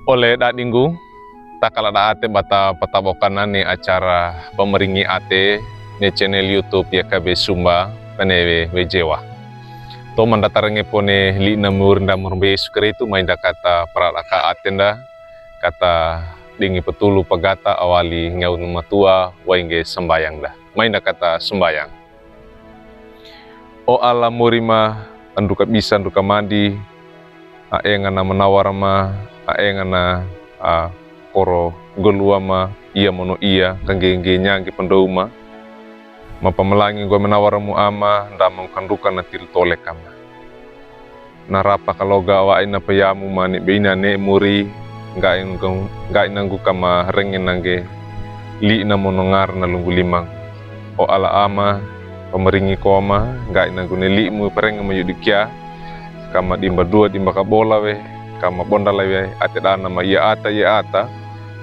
Oleh dadinggu, takala da ate bata patabokan ni acara pemeringi ate ni channel YouTube YKB Sumba panewe wejewa. To mandatarange pone li namur ndamur be sukretu mainda kata paraka atenda kata dingi petulu pagata awali ngaun matua wainge sembayang dah. Mainda kata sembayang. O Allah murima anduka bisa anduka mandi aengana menawar ma aengana koro golua ma iya mono iya kangge nyangi pendouma mapamelangi gua menawaramu ama ndamang kanduka na til tole kama narapa kaloga wa ina payamu mani beina ne muri ngai nanggu kama rengin nange li na mono ngar na lunggu limang o ala ama pemeringi koma ngai nanggu ne li mu pereng ma yudikia kama dimba dua dimba kabola we kama bonda we ate dana ma ya ata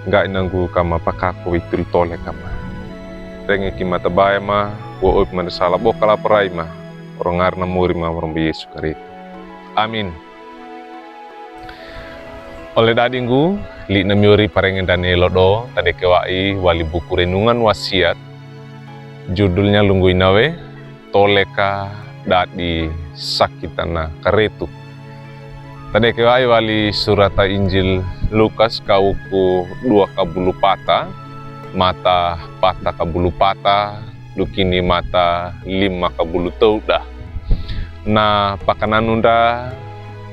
ngai nanggu kama pakaku itul tole kama rengi kimata baya ma wo op man sala bokala prai ma orongar na muri ma orang Yesus Kristus. Amin. Oleh dadinggu li namiuri parengen Daniel lodo tade kewai wali buku renungan wasiat judulnya lunggu inawe toleka dadi sakitana karetu. Tade kewai wali surata Injil Lukas kauku 2 kabulu pata mata pata kabulu pata lukini mata 5 kabulu tauda na pakananunda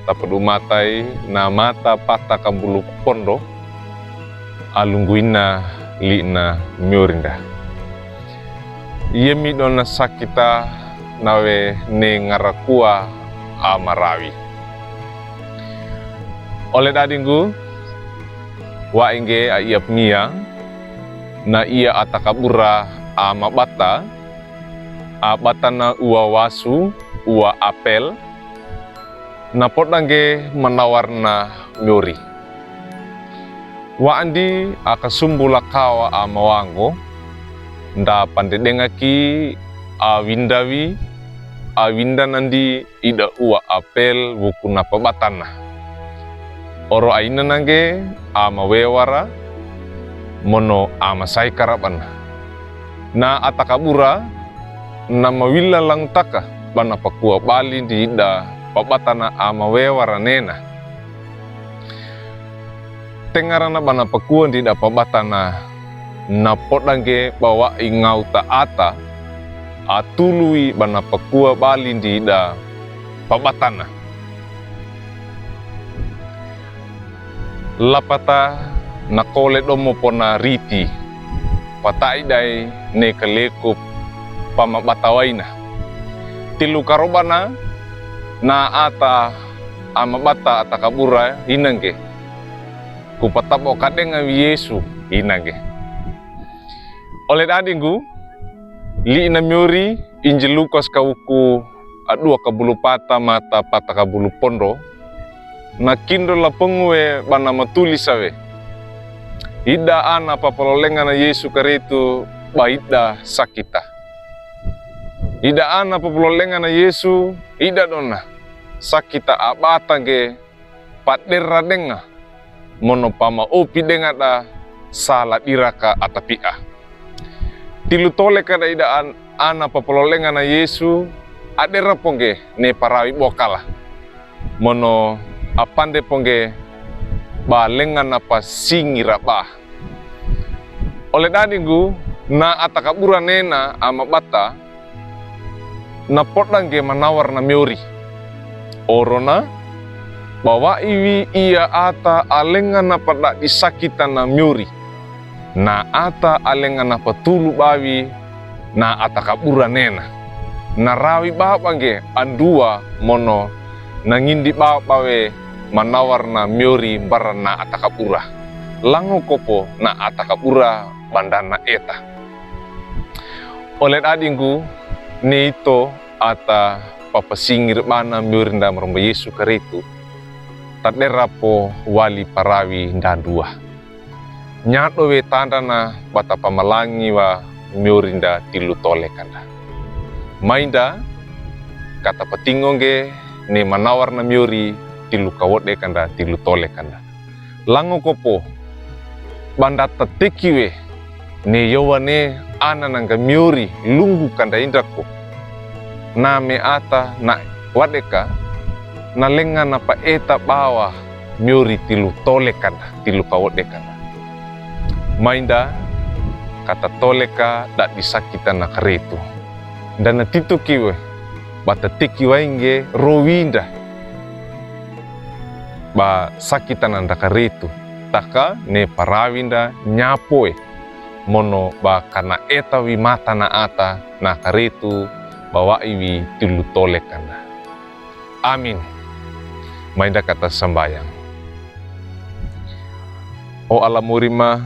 tapedu matai na mata pata kabulu pondo alungguina lina miurinda yemi dona sakita nawe ne ngarakua amarawi. Oleh dadinggu wa inge aiap mia na ia atakabura ama bata abatana ua wasu ua apel na podange menawarna nyuri wa andi akasumbula kawa ama wango nda pandedengaki awindawi awinda nandi ida ua apel wukuna pabatana oro aina nange ama wewara mono ama sai karabana na atakabura na mawila lang taka bana pakua bali di ida pabatana ama wewara nena tengarana bana pakua di ida pabatana na podange bawa ingau taata atului bana pakua bali di ida pabatana lapata nakole domo pona riti patai dai ne kalekup pamabatawaina tilu karobana na ata amabata atakabura hinange kupatabo kadenga Yesu hinange. Oleh dadinggu li namiuri Injil Lukas kauku 2 kabulu pata mata pata kabulu pondo na kindo la pengwe bana matulisawe ida ana papalolenga na Yesu Kristus baida sakita ida ana papalolenga na Yesu ida dona sakita abatange patera denga monopama opi denga da sala diraka atapia tilu tole kada ida ana papalolenga na Yesu adera pongge ne parawi bokala mono apande pongge balengan apa singira ba. Oleh dadinggu na atakabura nena ama bata na podange manawar na miuri orona bawa iwi ia ata alengan apa dak disakita na miuri na ata alengan apa tulu bawi na atakabura nena na rawi babange andua mono nangindi bawe manawar na miori barana atakapura lango kopo na atakapura bandana eta. Oleh dadinggu ni ito ata papasingir mana miori nda maromba Yesu Kristus taderapo wali parawi nda dua nyato we tandana bata pamalangi wa miori nda tilu tole kanda mainda kata patingonge ni manawar na miori tilu kawode kanda tilu tole kanda lango kopo banda tatekiwe ne yowane ana nanga miuri lungu kanda indrako na me ata na wadeka na lenga na pa eta bawa miuri tilu tole kanda tilu kawode kanda mainda kata toleka dak disakita na karetu dan na titu kiwe bata tiki wainge rowinda ba sakita nanda karetu taka ne parawinda nyapoe mono ba kana eta wi mata na ata na karetu bawa iwi tilu tole kanda. Amin. Mainda kata sambayang. O alamurima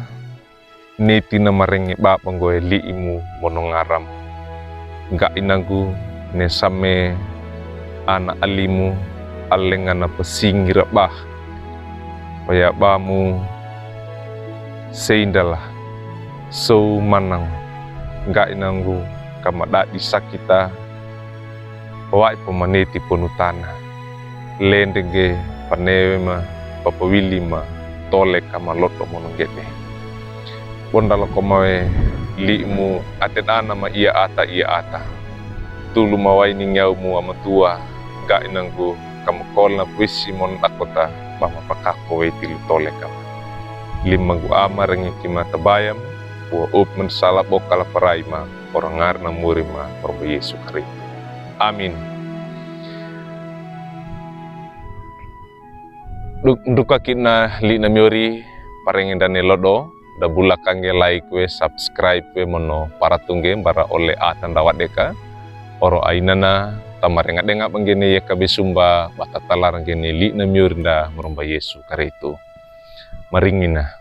neti na marenge ba panggoe liimu mono ngaram ga inagu ne same ana alimu alenga na pesingira bah paya bamu seindalah so manang ga inangu kamada disakita wai pemaneti ponutana lendege panema papawilima tole kama loto mono gede bondalo komawe liimu atedana ma ia ata tulu mawai ningyaumu amatua ga inangu kamukol na puisi mon akota bama pakako tilu tole kama limagu ama rengi kima tabayam buah upmen salah bokala paraima orangar na murima porbo Yesu Kristo. Amin. Duka kina li na miori parengin dane lodo da bulakange like we subscribe we mono para tungge bara oleh atan dawat deka oro ainana tamarenga denga penggene ya kabisumba batatalar ngene li na miurinda meromba Yesu Kristo maringina.